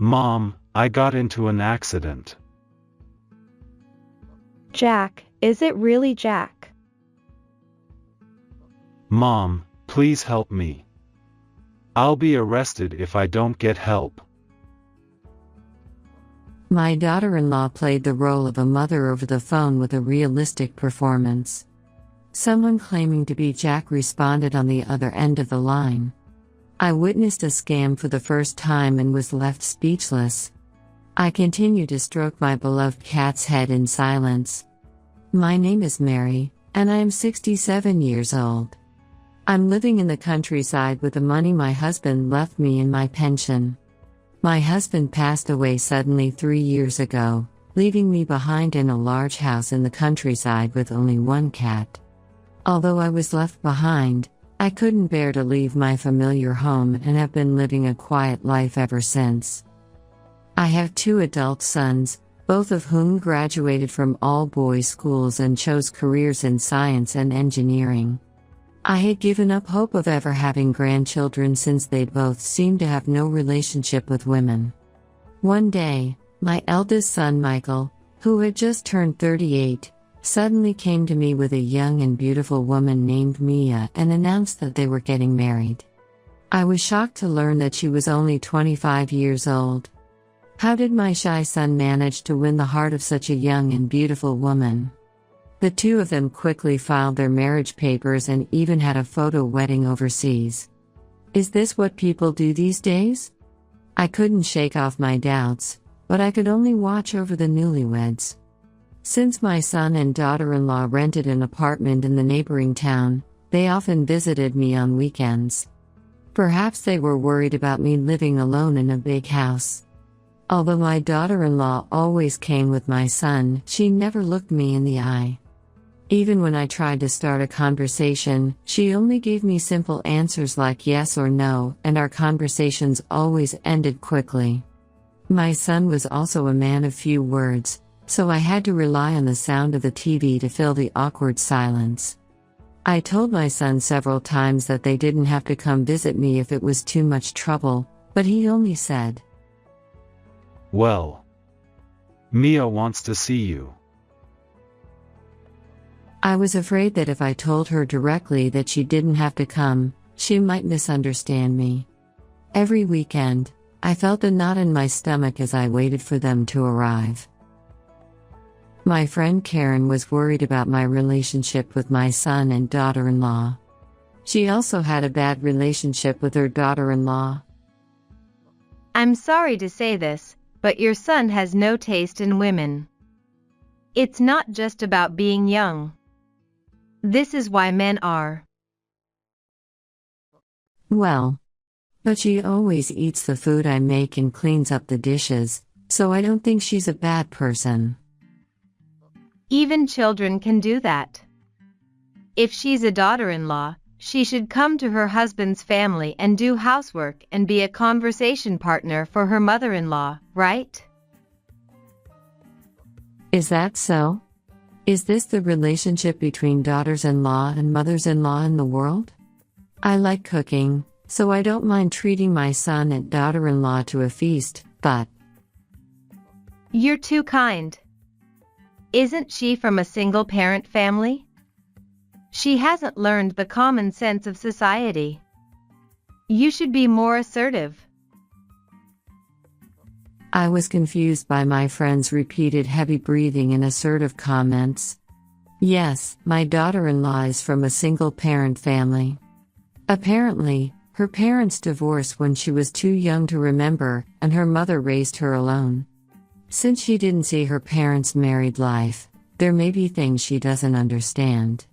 Mom, I got into an accident. Jack, is it really Jack? Mom, please help me. I'll be arrested if I don't get help. My daughter-in-law played the role of a mother over the phone with a realistic performance. Someone claiming to be Jack responded on the other end of the line. I witnessed a scam for the first time and was left speechless. I continued to stroke my beloved cat's head in silence. My name is Mary, and I am 67 years old. I'm living in the countryside with the money my husband left me in my pension. My husband passed away suddenly 3 years ago, leaving me behind in a large house in the countryside with only one cat. Although I was left behind, I couldn't bear to leave my familiar home and have been living a quiet life ever since. I have 2 adult sons, both of whom graduated from all-boys schools and chose careers in science and engineering. I had given up hope of ever having grandchildren since they both seemed to have no relationship with women. One day, my eldest son Michael, who had just turned 38, suddenly came to me with a young and beautiful woman named Mia and announced that they were getting married. I was shocked to learn that she was only 25 years old. How did my shy son manage to win the heart of such a young and beautiful woman? The 2 of them quickly filed their marriage papers and even had a photo wedding overseas. Is this what people do these days? I couldn't shake off my doubts, but I could only watch over the newlyweds. Since my son and daughter-in-law rented an apartment in the neighboring town, they often visited me on weekends. Perhaps they were worried about me living alone in a big house. Although my daughter-in-law always came with my son, she never looked me in the eye. Even when I tried to start a conversation, she only gave me simple answers like yes or no, and our conversations always ended quickly. My son was also a man of few words, so I had to rely on the sound of the TV to fill the awkward silence. I told my son several times that they didn't have to come visit me if it was too much trouble, but he only said, "Well, Mia wants to see you." I was afraid that if I told her directly that she didn't have to come, she might misunderstand me. Every weekend, I felt a knot in my stomach as I waited for them to arrive. My friend Karen was worried about my relationship with my son and daughter-in-law. She also had a bad relationship with her daughter-in-law. I'm sorry to say this, but your son has no taste in women. It's not just about being young. This is why men are. Well, but she always eats the food I make and cleans up the dishes, so I don't think she's a bad person. Even children can do that. If she's a daughter-in-law, she should come to her husband's family and do housework and be a conversation partner for her mother-in-law, right? Is that so? Is this the relationship between daughters-in-law and mothers-in-law in the world? I like cooking, so I don't mind treating my son and daughter-in-law to a feast, but... You're too kind. Isn't she from a single-parent family? She hasn't learned the common sense of society. You should be more assertive. I was confused by my friend's repeated heavy breathing and assertive comments. Yes, my daughter-in-law is from a single-parent family. Apparently, her parents divorced when she was too young to remember, and her mother raised her alone. Since she didn't see her parents' married life, there may be things she doesn't understand.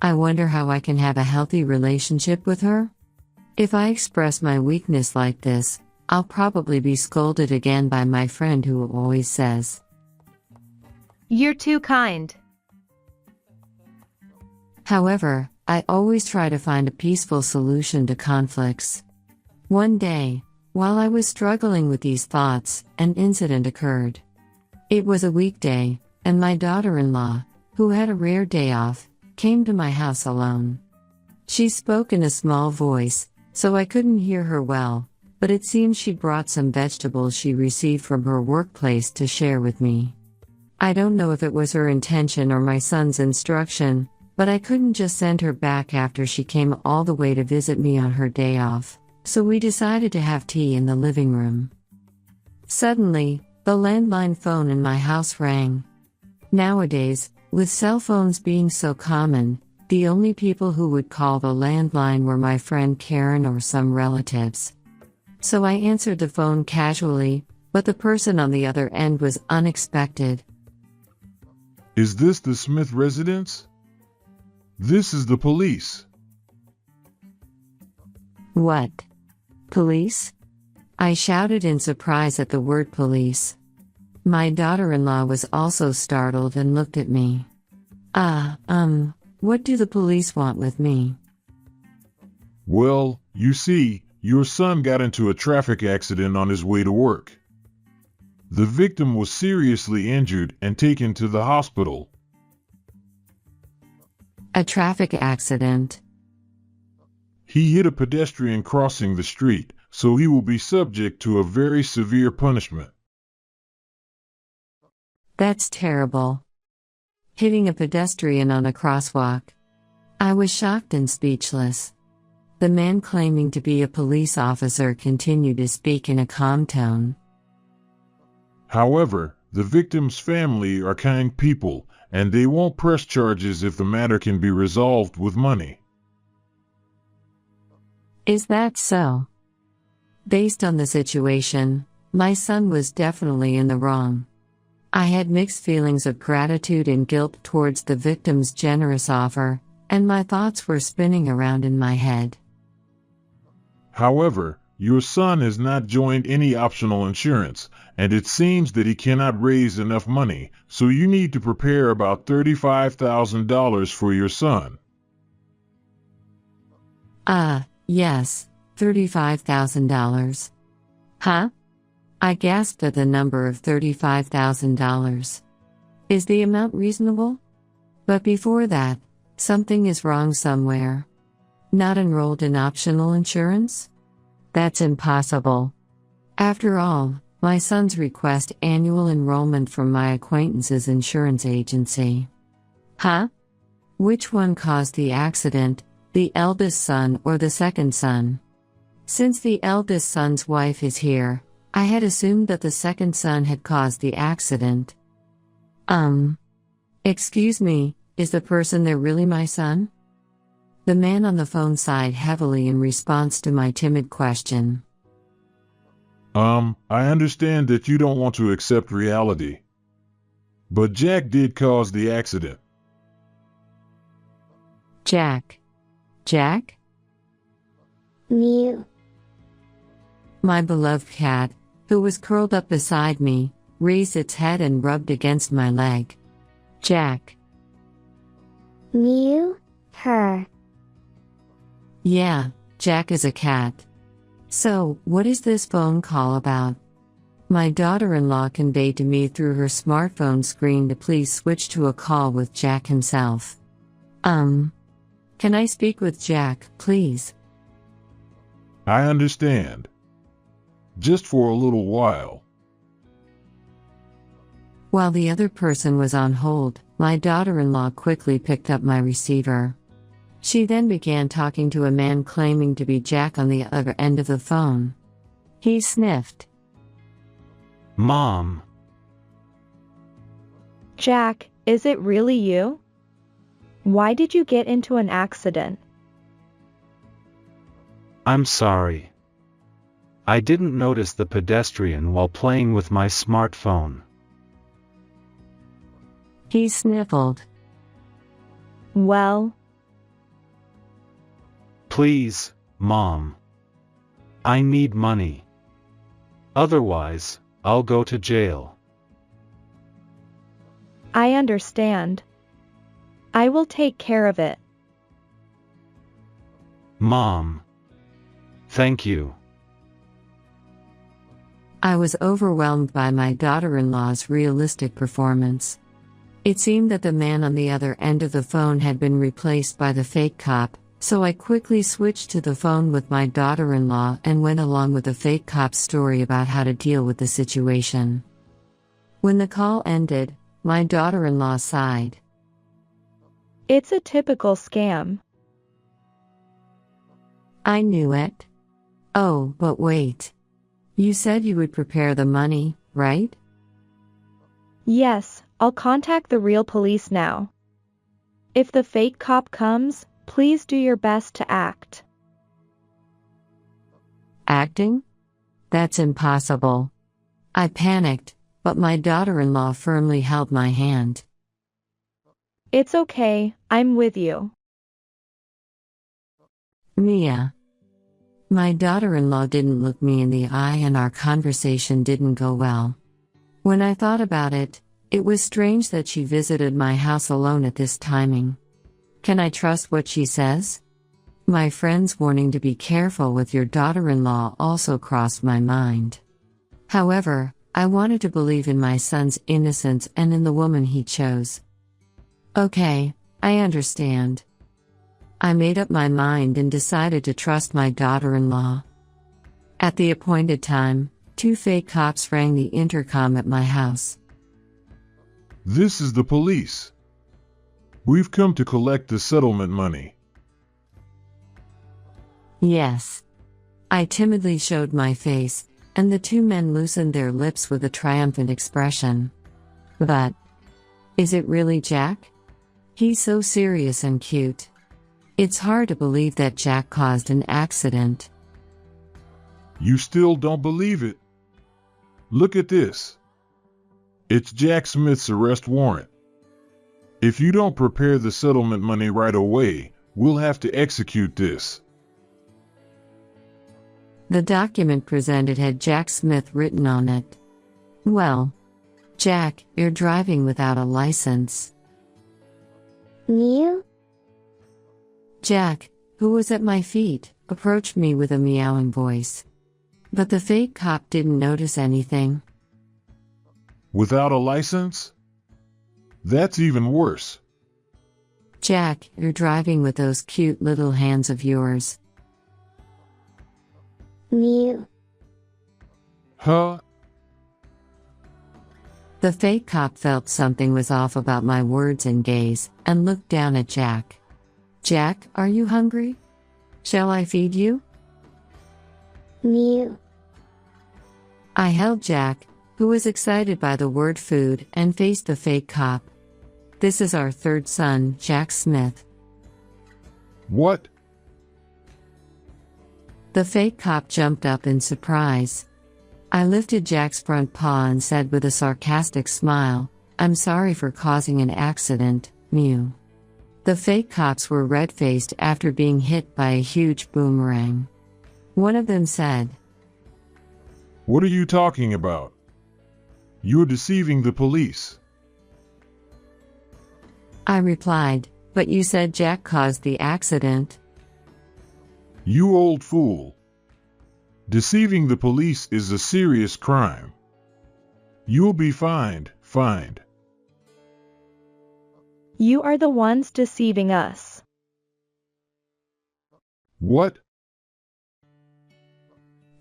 I wonder how I can have a healthy relationship with her? If I express my weakness like this, I'll probably be scolded again by my friend who always says, "You're too kind." However, I always try to find a peaceful solution to conflicts. One day, while I was struggling with these thoughts, an incident occurred. It was a weekday, and my daughter-in-law, who had a rare day off, came to my house alone. She spoke in a small voice, so I couldn't hear her well, but it seems she brought some vegetables she received from her workplace to share with me. I don't know if it was her intention or my son's instruction, but I couldn't just send her back after she came all the way to visit me on her day off, so we decided to have tea in the living room. Suddenly, the landline phone in my house rang. Nowadays, with cell phones being so common, the only people who would call the landline were my friend Karen or some relatives. So I answered the phone casually, but the person on the other end was unexpected. Is this the Smith residence? This is the police. What? Police? I shouted in surprise at the word police. My daughter-in-law was also startled and looked at me. What do the police want with me? Well, you see, your son got into a traffic accident on his way to work. The victim was seriously injured and taken to the hospital. A traffic accident. He hit a pedestrian crossing the street, so he will be subject to a very severe punishment. That's terrible. Hitting a pedestrian on a crosswalk. I was shocked and speechless. The man claiming to be a police officer continued to speak in a calm tone. However, the victim's family are kind people, and they won't press charges if the matter can be resolved with money. Is that so? Based on the situation, my son was definitely in the wrong. I had mixed feelings of gratitude and guilt towards the victim's generous offer, and my thoughts were spinning around in my head. However, your son has not joined any optional insurance, and it seems that he cannot raise enough money, so you need to prepare about $35,000 for your son. Yes, $35,000. Huh? I gasped at the number of $35,000. Is the amount reasonable? But before that, something is wrong somewhere. Not enrolled in optional insurance? That's impossible. After all, my sons request annual enrollment from my acquaintance's insurance agency. Huh? Which one caused the accident, the eldest son or the second son? Since the eldest son's wife is here, I had assumed that the second son had caused the accident. Excuse me, is the person there really my son? The man on the phone sighed heavily in response to my timid question. I understand that you don't want to accept reality. But Jack did cause the accident. Jack? Mew. My beloved cat, who was curled up beside me, raised its head and rubbed against my leg. Jack. Mew. Her. Yeah, Jack is a cat. So, what is this phone call about? My daughter-in-law conveyed to me through her smartphone screen to please switch to a call with Jack himself. Can I speak with Jack, please? I understand. Just for a little while. While the other person was on hold, my daughter-in-law quickly picked up my receiver. She then began talking to a man claiming to be Jack on the other end of the phone. He sniffed. Mom. Jack, is it really you? Why did you get into an accident? I'm sorry. I didn't notice the pedestrian while playing with my smartphone. He sniffled. Well, Please, Mom. I need money. Otherwise, I'll go to jail. I understand. I will take care of it. Mom. Thank you. I was overwhelmed by my daughter-in-law's realistic performance. It seemed that the man on the other end of the phone had been replaced by the fake cop, So I quickly switched to the phone with my daughter-in-law and went along with the fake cop's story about how to deal with the situation. When the call ended, my daughter-in-law sighed. It's a typical scam. I knew it. Oh, but wait. You said you would prepare the money, right? Yes, I'll contact the real police now. If the fake cop comes, please do your best to act. Acting? That's impossible. I panicked, but my daughter-in-law firmly held my hand. It's okay, I'm with you. Mia. My daughter-in-law didn't look me in the eye and our conversation didn't go well. When I thought about it, it was strange that she visited my house alone at this timing. Can I trust what she says? My friend's warning to be careful with your daughter-in-law also crossed my mind. However, I wanted to believe in my son's innocence and in the woman he chose. Okay, I understand. I made up my mind and decided to trust my daughter-in-law. At the appointed time, 2 fake cops rang the intercom at my house. This is the police. We've come to collect the settlement money. Yes. I timidly showed my face, and the 2 men loosened their lips with a triumphant expression. But, is it really Jack? He's so serious and cute. It's hard to believe that Jack caused an accident. You still don't believe it? Look at this. It's Jack Smith's arrest warrant. If you don't prepare the settlement money right away, we'll have to execute this. The document presented had Jack Smith written on it. Well, Jack, you're driving without a license. Mew? Jack, who was at my feet, approached me with a meowing voice. But the fake cop didn't notice anything. Without a license? That's even worse. Jack, you're driving with those cute little hands of yours. Mew. Huh? The fake cop felt something was off about my words and gaze, and looked down at Jack. Jack, are you hungry? Shall I feed you? Mew. I held Jack, who was excited by the word food, and faced the fake cop. This is our 3rd son, Jack Smith. What? The fake cop jumped up in surprise. I lifted Jack's front paw and said with a sarcastic smile, I'm sorry for causing an accident, Mew. The fake cops were red-faced after being hit by a huge boomerang. One of them said, What are you talking about? You're deceiving the police. I replied, but you said Jack caused the accident. You old fool. Deceiving the police is a serious crime. You'll be fined. You are the ones deceiving us. What?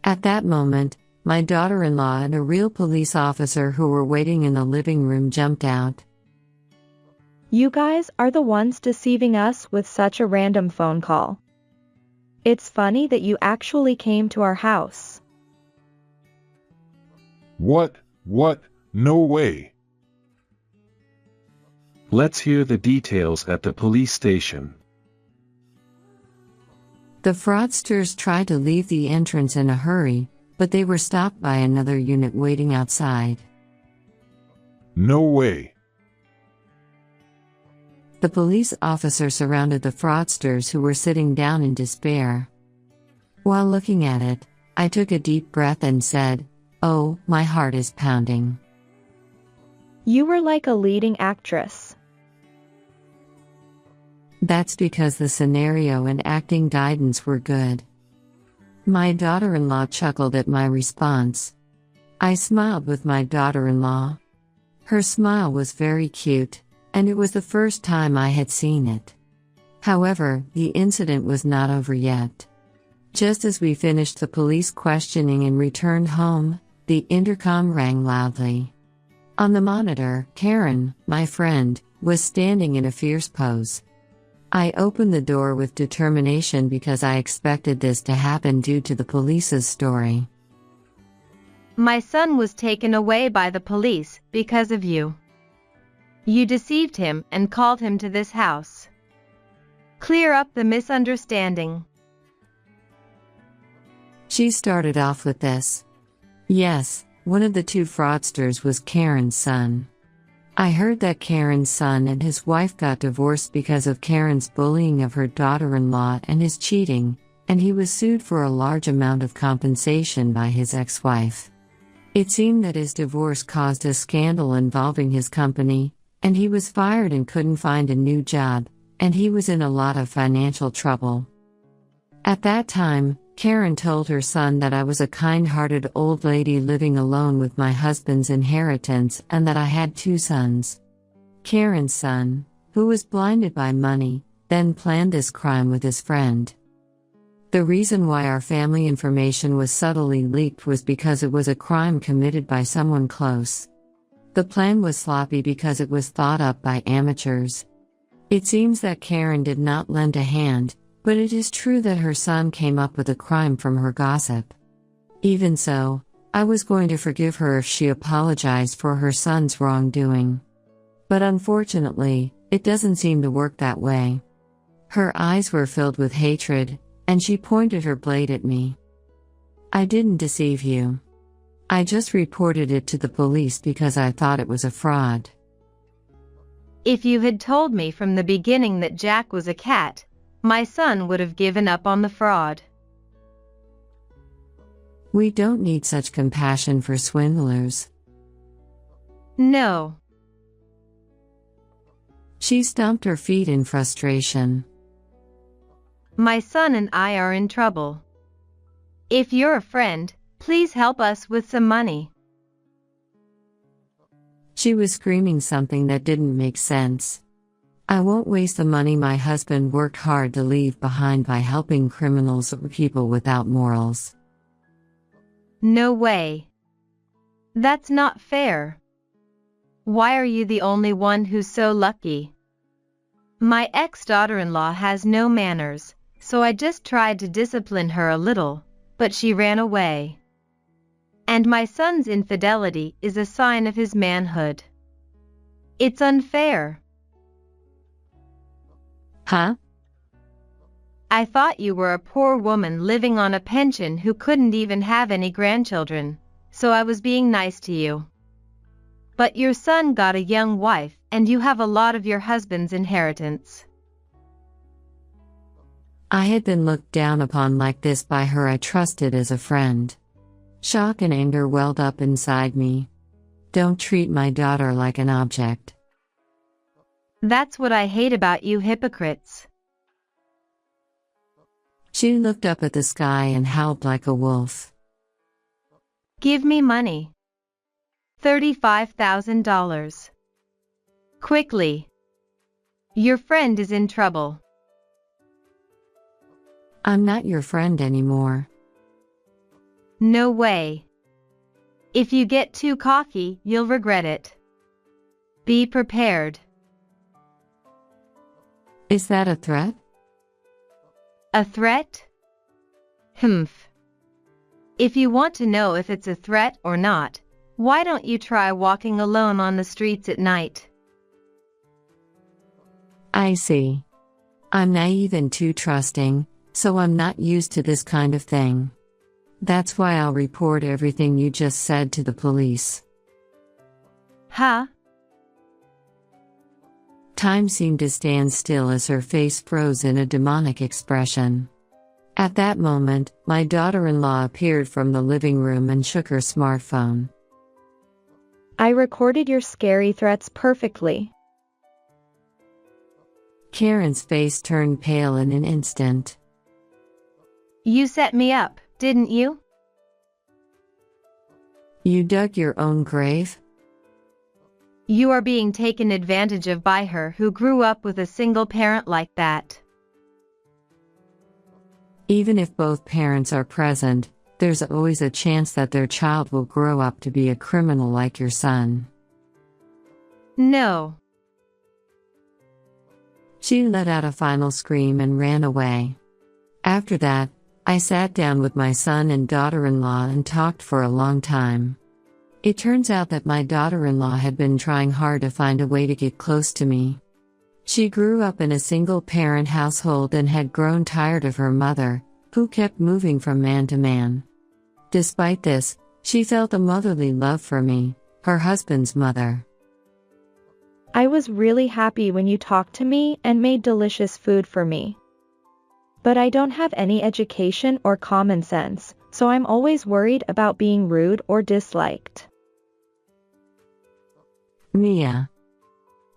At that moment, my daughter-in-law and a real police officer who were waiting in the living room jumped out. You guys are the ones deceiving us with such a random phone call. It's funny that you actually came to our house. What? No way. Let's hear the details at the police station. The fraudsters tried to leave the entrance in a hurry, but they were stopped by another unit waiting outside. No way. The police officer surrounded the fraudsters who were sitting down in despair. While looking at it, I took a deep breath and said, Oh, my heart is pounding. You were like a leading actress. That's because the scenario and acting guidance were good. My daughter-in-law chuckled at my response. I smiled with my daughter-in-law. Her smile was very cute, and it was the first time I had seen it. However, the incident was not over yet. Just as we finished the police questioning and returned home, the intercom rang loudly. On the monitor, Karen, my friend, was standing in a fierce pose. I opened the door with determination because I expected this to happen due to the police's story. My son was taken away by the police because of you. You deceived him and called him to this house. Clear up the misunderstanding. She started off with this. Yes, one of the two fraudsters was Karen's son. I heard that Karen's son and his wife got divorced because of Karen's bullying of her daughter-in-law and his cheating, and he was sued for a large amount of compensation by his ex-wife. It seemed that his divorce caused a scandal involving his company, and he was fired and couldn't find a new job, and he was in a lot of financial trouble. At that time, Karen told her son that I was a kind-hearted old lady living alone with my husband's inheritance and that I had two sons. Karen's son, who was blinded by money, then planned this crime with his friend. The reason why our family information was subtly leaked was because it was a crime committed by someone close. The plan was sloppy because it was thought up by amateurs. It seems that Karen did not lend a hand, but it is true that her son came up with a crime from her gossip. Even so, I was going to forgive her if she apologized for her son's wrongdoing. But unfortunately, it doesn't seem to work that way. Her eyes were filled with hatred, and she pointed her blade at me. I didn't deceive you. I just reported it to the police because I thought it was a fraud. If you had told me from the beginning that Jack was a cat, my son would have given up on the fraud. We don't need such compassion for swindlers. No. She stomped her feet in frustration. My son and I are in trouble. If you're a friend, please help us with some money. She was screaming something that didn't make sense. I won't waste the money my husband worked hard to leave behind by helping criminals or people without morals. No way. That's not fair. Why are you the only one who's so lucky? My ex-daughter-in-law has no manners, so I just tried to discipline her a little, but she ran away. And my son's infidelity is a sign of his manhood. It's unfair. Huh? I thought you were a poor woman living on a pension who couldn't even have any grandchildren, so I was being nice to you. But your son got a young wife and you have a lot of your husband's inheritance. I had been looked down upon like this by her I trusted as a friend. Shock and anger welled up inside me. Don't treat my daughter like an object. That's what I hate about you hypocrites. She looked up at the sky and howled like a wolf. Give me money. $35,000. Quickly. Your friend is in trouble. I'm not your friend anymore. No way. If you get too cocky, you'll regret it. Be prepared. Is that a threat? A threat? Humph. If you want to know if it's a threat or not, why don't you try walking alone on the streets at night? I see. I'm naive and too trusting, so I'm not used to this kind of thing. That's why I'll report everything you just said to the police. Huh? Time seemed to stand still as her face froze in a demonic expression. At that moment, my daughter-in-law appeared from the living room and shook her smartphone. I recorded your scary threats perfectly. Karen's face turned pale in an instant. You set me up, didn't you? You dug your own grave? You are being taken advantage of by her who grew up with a single parent like that. Even if both parents are present, there's always a chance that their child will grow up to be a criminal like your son. No. She let out a final scream and ran away. After that, I sat down with my son and daughter-in-law and talked for a long time. It turns out that my daughter-in-law had been trying hard to find a way to get close to me. She grew up in a single-parent household and had grown tired of her mother, who kept moving from man to man. Despite this, she felt a motherly love for me, her husband's mother. I was really happy when you talked to me and made delicious food for me. But I don't have any education or common sense, so I'm always worried about being rude or disliked. Mia.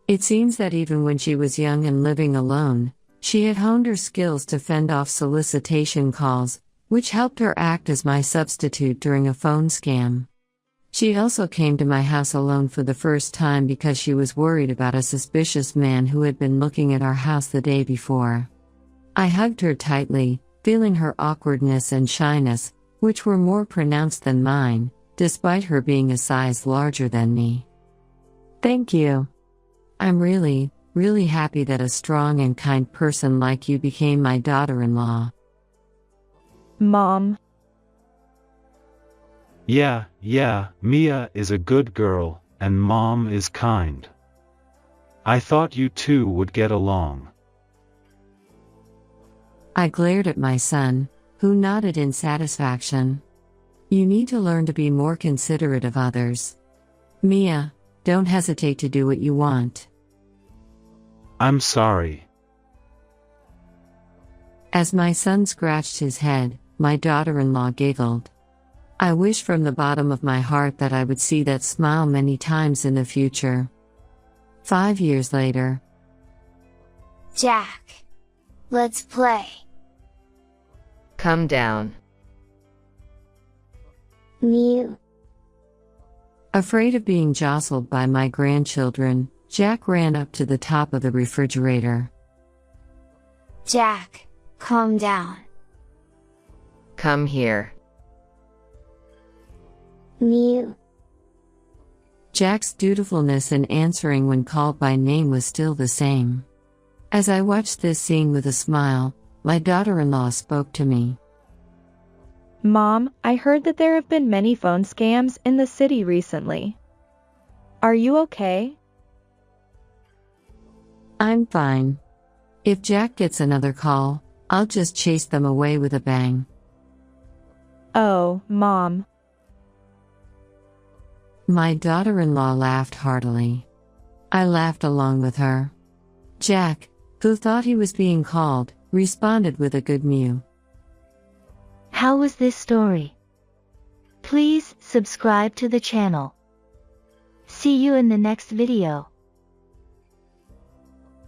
It seems that even when she was young and living alone, she had honed her skills to fend off solicitation calls, which helped her act as my substitute during a phone scam. She also came to my house alone for the first time because she was worried about a suspicious man who had been looking at our house the day before. I hugged her tightly, feeling her awkwardness and shyness, which were more pronounced than mine, despite her being a size larger than me. Thank you. I'm really happy that a strong and kind person like you became my daughter-in-law. Mom. Yeah, Mia is a good girl, and Mom is kind. I thought you two would get along. I glared at my son, who nodded in satisfaction. You need to learn to be more considerate of others. Mia, don't hesitate to do what you want. I'm sorry. As my son scratched his head, my daughter-in-law giggled. I wish from the bottom of my heart that I would see that smile many times in the future. 5 years later. Jack. Let's play. Come down. Mew. Afraid of being jostled by my grandchildren, Jack ran up to the top of the refrigerator. Jack, calm down. Come here. Mew. Jack's dutifulness in answering when called by name was still the same. As I watched this scene with a smile, my daughter-in-law spoke to me. Mom, I heard that there have been many phone scams in the city recently. Are you okay? I'm fine. If Jack gets another call, I'll just chase them away with a bang. Oh, Mom. My daughter-in-law laughed heartily. I laughed along with her. Jack, who thought he was being called, responded with a good mew. How was this story? Please subscribe to the channel. See you in the next video.